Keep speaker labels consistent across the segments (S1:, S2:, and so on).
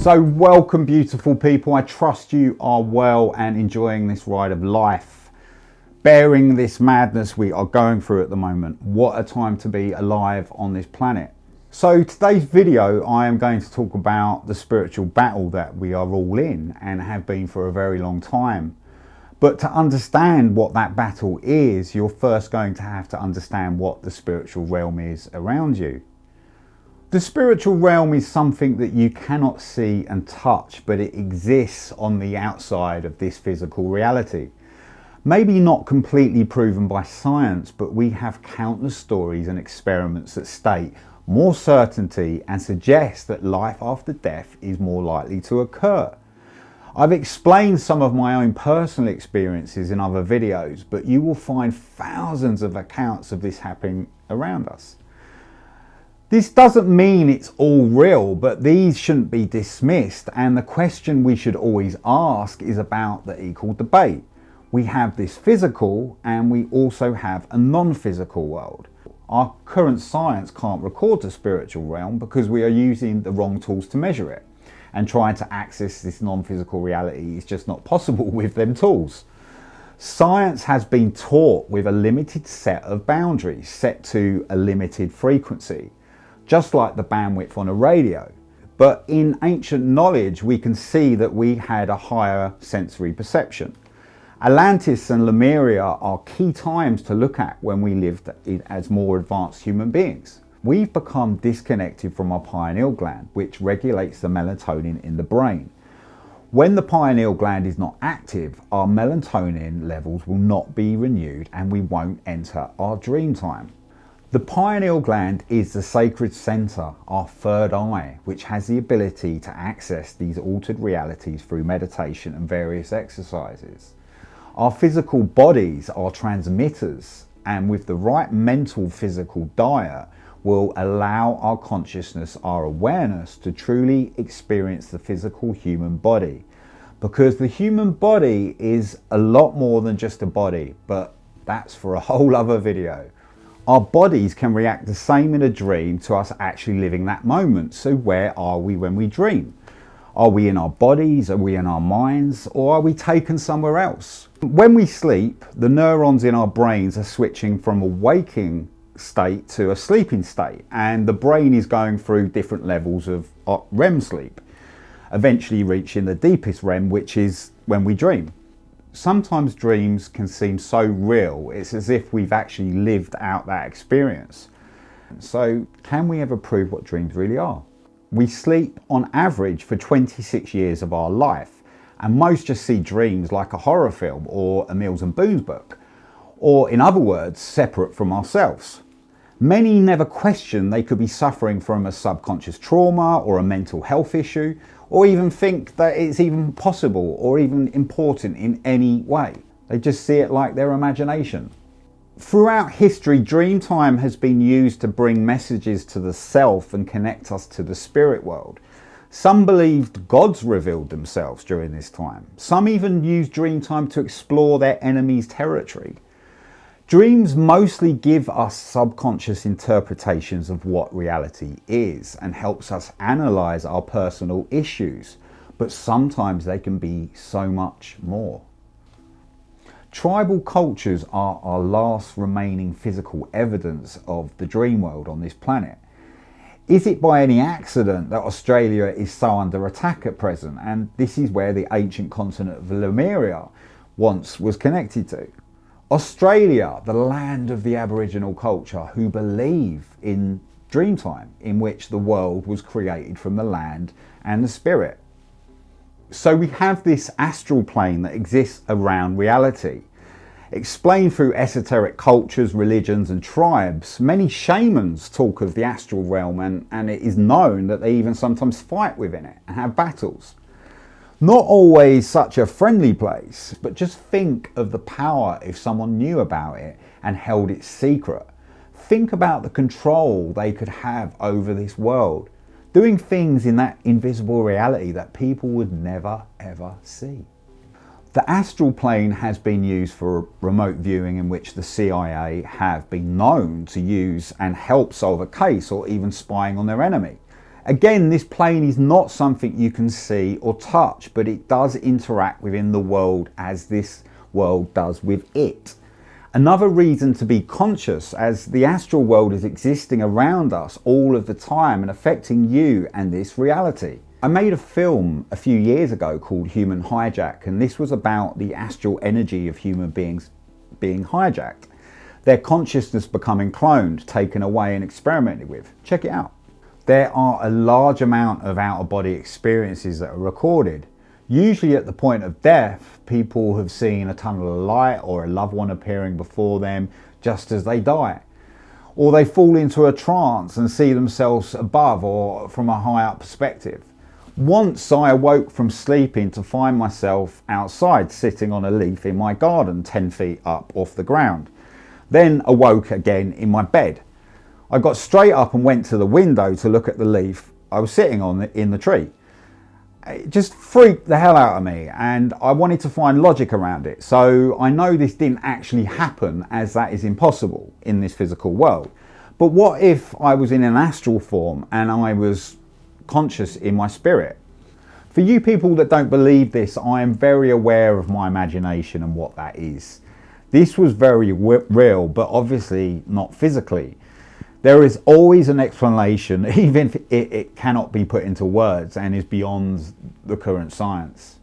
S1: So welcome, beautiful people. I trust you are well and enjoying this ride of life, bearing this madness we are going through at the moment. What a time to be alive on this planet. So today's video, I am going to talk about the spiritual battle that we are all in and have been for a very long time. But to understand what that battle is, you're first going to have to understand what the spiritual realm is around you. The spiritual realm is something that you cannot see and touch, but it exists on the outside of this physical reality. Maybe not completely proven by science, but we have countless stories and experiments that state more certainty and suggest that life after death is more likely to occur. I've explained some of my own personal experiences in other videos, but you will find thousands of accounts of this happening around us. This doesn't mean it's all real, but these shouldn't be dismissed, and the question we should always ask is about the equal debate. We have this physical and we also have a non-physical world. Our current science can't record the spiritual realm because we are using the wrong tools to measure it, and trying to access this non-physical reality is just not possible with them tools. Science has been taught with a limited set of boundaries set to a limited frequency, just like the bandwidth on a radio. But in ancient knowledge, we can see that we had a higher sensory perception. Atlantis and Lemuria are key times to look at when we lived as more advanced human beings. We've become disconnected from our pineal gland, which regulates the melatonin in the brain. When the pineal gland is not active, our melatonin levels will not be renewed and we won't enter our dream time. The pineal gland is the sacred center, our third eye, which has the ability to access these altered realities through meditation and various exercises. Our physical bodies are transmitters, and with the right mental physical diet, will allow our consciousness, our awareness, to truly experience the physical human body. Because the human body is a lot more than just a body, but that's for a whole other video. Our bodies can react the same in a dream to us actually living that moment. So where are we when we dream? Are we in our bodies? Are we in our minds? Or are we taken somewhere else? When we sleep, the neurons in our brains are switching from a waking state to a sleeping state, and the brain is going through different levels of REM sleep, eventually reaching the deepest REM, which is when we dream. Sometimes dreams can seem so real, it's as if we've actually lived out that experience. So can we ever prove what dreams really are? We sleep on average for 26 years of our life, and most just see dreams like a horror film or a Mills and Boons book, or in other words, separate from ourselves. Many never question they could be suffering from a subconscious trauma or a mental health issue, or even think that it's even possible or even important in any way. They just see it like their imagination. Throughout history, dream time has been used to bring messages to the self and connect us to the spirit world. Some believed gods revealed themselves during this time. Some even used dream time to explore their enemy's territory. Dreams mostly give us subconscious interpretations of what reality is and helps us analyze our personal issues, but sometimes they can be so much more. Tribal cultures are our last remaining physical evidence of the dream world on this planet. Is it by any accident that Australia is so under attack at present, and this is where the ancient continent of Lemuria once was connected to? Australia, the land of the Aboriginal culture who believe in dreamtime, in which the world was created from the land and the spirit. So we have this astral plane that exists around reality. Explained through esoteric cultures, religions and tribes, many shamans talk of the astral realm, and it is known that they even sometimes fight within it and have battles. Not always such a friendly place, but just think of the power if someone knew about it and held it secret. Think about the control they could have over this world, doing things in that invisible reality that people would never ever see. The astral plane has been used for remote viewing, in which the CIA have been known to use and help solve a case, or even spying on their enemy. Again, this plane is not something you can see or touch, but it does interact within the world as this world does with it. Another reason to be conscious, as the astral world is existing around us all of the time and affecting you and this reality. I made a film a few years ago called Human Hijack, and this was about the astral energy of human beings being hijacked, their consciousness becoming cloned, taken away and experimented with. Check it out. There are a large amount of out-of-body experiences that are recorded. Usually at the point of death, people have seen a tunnel of light or a loved one appearing before them just as they die. Or they fall into a trance and see themselves above or from a high up perspective. Once I awoke from sleeping to find myself outside sitting on a leaf in my garden 10 feet up off the ground. Then awoke again in my bed. I got straight up and went to the window to look at the leaf I was sitting on in the tree. It just freaked the hell out of me, and I wanted to find logic around it. So I know this didn't actually happen, as that is impossible in this physical world. But what if I was in an astral form and I was conscious in my spirit? For you people that don't believe this, I am very aware of my imagination and what that is. This was very real, but obviously not physically. There is always an explanation, even if it cannot be put into words and is beyond the current science.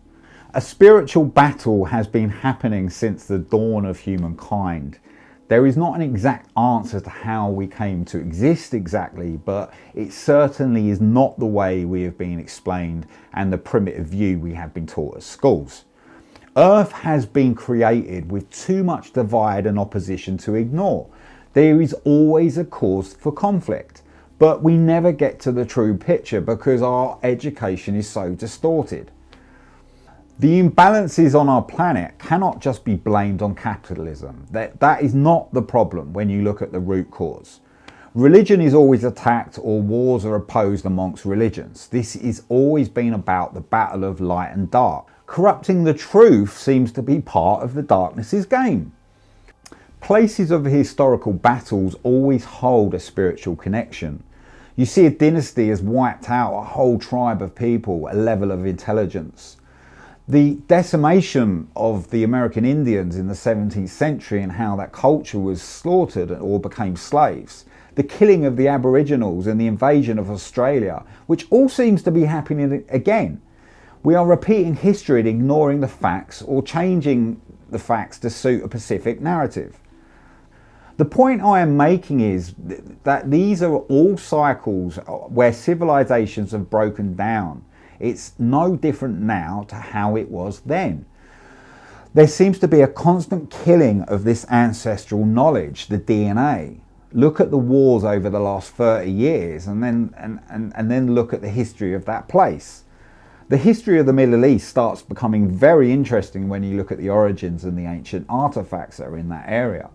S1: A spiritual battle has been happening since the dawn of humankind. There is not an exact answer to how we came to exist exactly, but it certainly is not the way we have been explained and the primitive view we have been taught at schools. Earth has been created with too much divide and opposition to ignore. There is always a cause for conflict, but we never get to the true picture because our education is so distorted. The imbalances on our planet cannot just be blamed on capitalism. That is not the problem when you look at the root cause. Religion is always attacked or wars are opposed amongst religions. This has always been about the battle of light and dark. Corrupting the truth seems to be part of the darkness's game. Places of historical battles always hold a spiritual connection. You see, a dynasty has wiped out a whole tribe of people, a level of intelligence. The decimation of the American Indians in the 17th century and how that culture was slaughtered or became slaves. The killing of the Aboriginals and the invasion of Australia, which all seems to be happening again. We are repeating history and ignoring the facts or changing the facts to suit a specific narrative. The point I am making is that these are all cycles where civilizations have broken down. It's no different now to how it was then. There seems to be a constant killing of this ancestral knowledge, the DNA. Look at the wars over the last 30 years and then look at the history of that place. The history of the Middle East starts becoming very interesting when you look at the origins and the ancient artifacts that are in that area.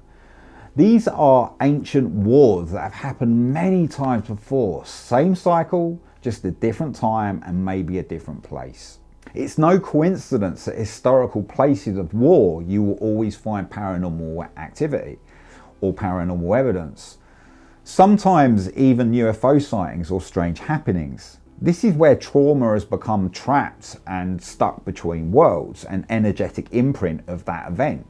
S1: These are ancient wars that have happened many times before. Same cycle, just a different time and maybe a different place. It's no coincidence that historical places of war you will always find paranormal activity or paranormal evidence. Sometimes even UFO sightings or strange happenings. This is where trauma has become trapped and stuck between worlds, an energetic imprint of that event.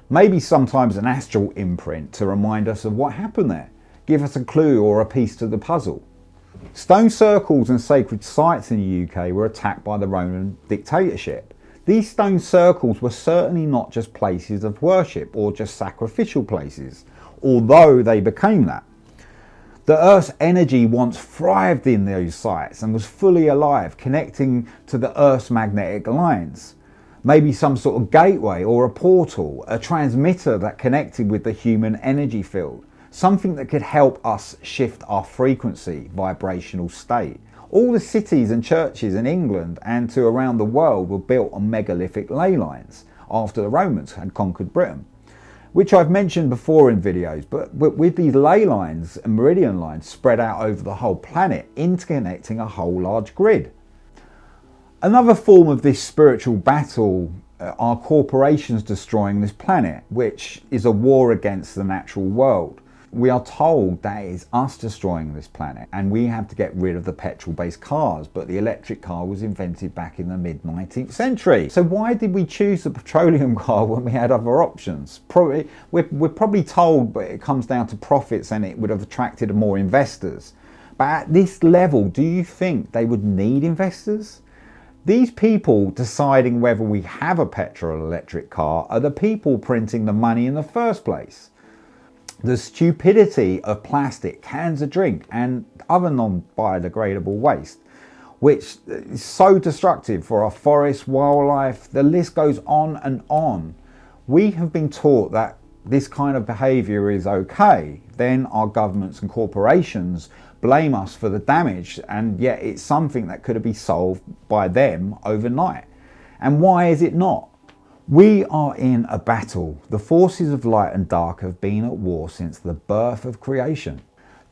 S1: Maybe sometimes an astral imprint to remind us of what happened there, give us a clue or a piece to the puzzle. Stone circles and sacred sites in the UK were attacked by the Roman dictatorship. These stone circles were certainly not just places of worship or just sacrificial places, although they became that. The Earth's energy once thrived in those sites and was fully alive, connecting to the Earth's magnetic lines. Maybe some sort of gateway or a portal, a transmitter that connected with the human energy field. Something that could help us shift our frequency, vibrational state. All the cities and churches in England and to around the world were built on megalithic ley lines after the Romans had conquered Britain, which I've mentioned before in videos, but with these ley lines and meridian lines spread out over the whole planet, interconnecting a whole large grid. Another form of this spiritual battle are corporations destroying this planet, which is a war against the natural world. We are told that it is us destroying this planet and we have to get rid of the petrol-based cars, but the electric car was invented back in the mid-19th century. So why did we choose the petroleum car when we had other options? We're probably told, but it comes down to profits and it would have attracted more investors. But at this level, do you think they would need investors? These people deciding whether we have a petrol or electric car are the people printing the money in the first place. The stupidity of plastic, cans of drink and other non-biodegradable waste, which is so destructive for our forests, wildlife, the list goes on and on. We have been taught that this kind of behaviour is okay. Then our governments and corporations blame us for the damage, and yet it's something that could have been solved by them overnight. And why is it not? We are in a battle. The forces of light and dark have been at war since the birth of creation.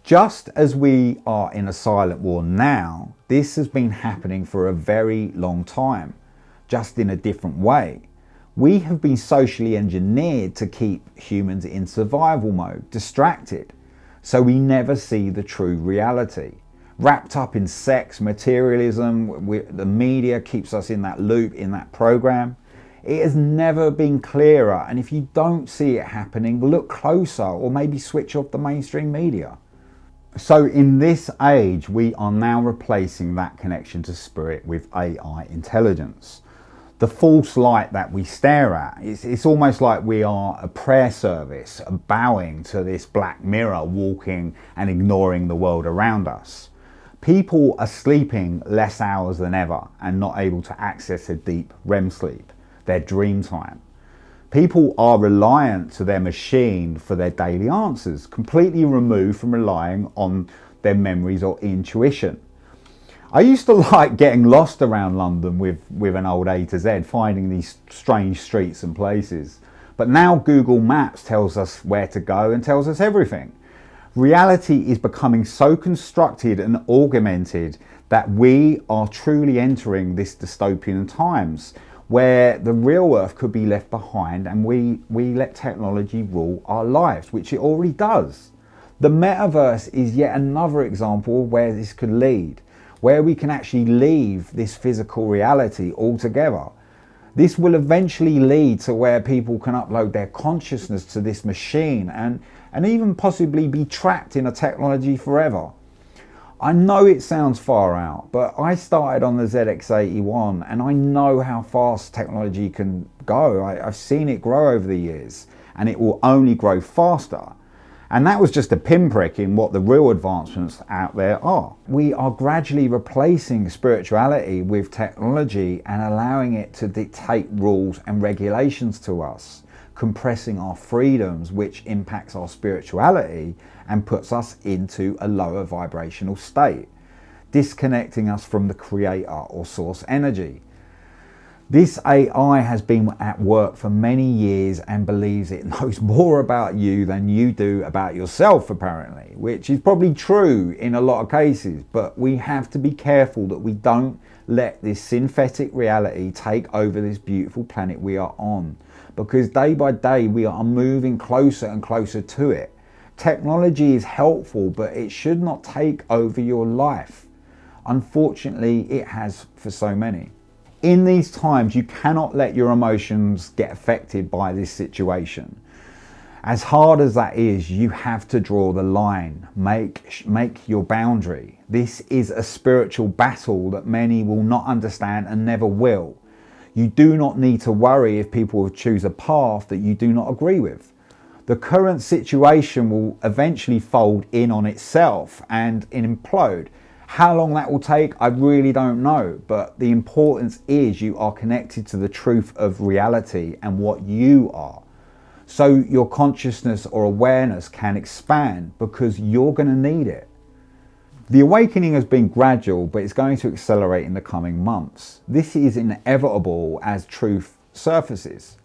S1: Just as we are in a silent war now, this has been happening for a very long time, just in a different way. We have been socially engineered to keep humans in survival mode, distracted, so we never see the true reality. Wrapped up in sex, materialism, the media keeps us in that loop, in that program. It has never been clearer, and if you don't see it happening, look closer or maybe switch off the mainstream media. So in this age, we are now replacing that connection to spirit with AI intelligence. The false light that we stare at, it's almost like we are a prayer service, bowing to this black mirror, walking and ignoring the world around us. People are sleeping less hours than ever and not able to access a deep REM sleep, their dream time. People are reliant to their machine for their daily answers, completely removed from relying on their memories or intuition. I used to like getting lost around London with an old A to Z, finding these strange streets and places. But now Google Maps tells us where to go and tells us everything. Reality is becoming so constructed and augmented that we are truly entering this dystopian times where the real earth could be left behind and we let technology rule our lives, which it already does. The metaverse is yet another example where this could lead, where we can actually leave this physical reality altogether. This will eventually lead to where people can upload their consciousness to this machine and even possibly be trapped in a technology forever. I know it sounds far out, but I started on the ZX81 and I know how fast technology can go. I've seen it grow over the years and it will only grow faster. And that was just a pinprick in what the real advancements out there are. We are gradually replacing spirituality with technology and allowing it to dictate rules and regulations to us, compressing our freedoms, which impacts our spirituality and puts us into a lower vibrational state, disconnecting us from the creator or source energy. This AI has been at work for many years and believes it knows more about you than you do about yourself, apparently, which is probably true in a lot of cases, but we have to be careful that we don't let this synthetic reality take over this beautiful planet we are on, because day by day we are moving closer and closer to it. Technology is helpful, but it should not take over your life. Unfortunately, it has for so many. In these times, you cannot let your emotions get affected by this situation. As hard as that is, you have to draw the line, make your boundary. This is a spiritual battle that many will not understand and never will. You do not need to worry if people will choose a path that you do not agree with. The current situation will eventually fold in on itself and implode. How long that will take, I really don't know, but the importance is you are connected to the truth of reality and what you are. So your consciousness or awareness can expand because you're going to need it. The awakening has been gradual, but it's going to accelerate in the coming months. This is inevitable as truth surfaces.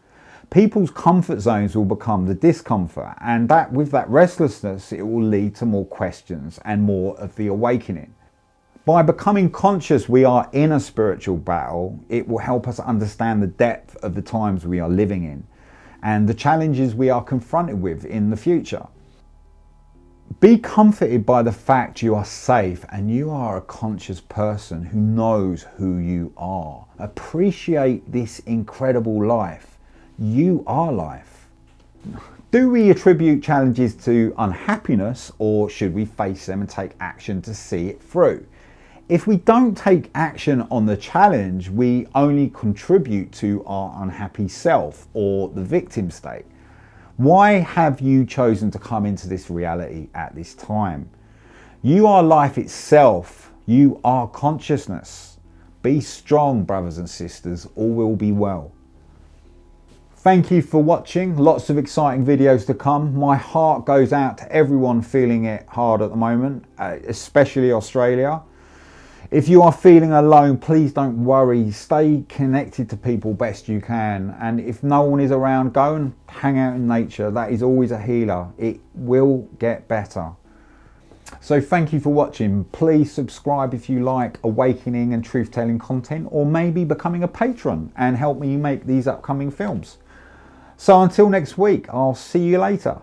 S1: People's comfort zones will become the discomfort, and that with that restlessness, it will lead to more questions and more of the awakening. By becoming conscious we are in a spiritual battle, it will help us understand the depth of the times we are living in and the challenges we are confronted with in the future. Be comforted by the fact you are safe and you are a conscious person who knows who you are. Appreciate this incredible life. You are life. Do we attribute challenges to unhappiness, or should we face them and take action to see it through? If we don't take action on the challenge, we only contribute to our unhappy self or the victim state. Why have you chosen to come into this reality at this time? You are life itself. You are consciousness. Be strong, brothers and sisters. All will be well. Thank you for watching. Lots of exciting videos to come. My heart goes out to everyone feeling it hard at the moment, especially Australia. If you are feeling alone, please don't worry. Stay connected to people best you can. And if no one is around, go and hang out in nature. That is always a healer. It will get better. So thank you for watching. Please subscribe if you like awakening and truth-telling content, or maybe becoming a patron and help me make these upcoming films. So until next week, I'll see you later.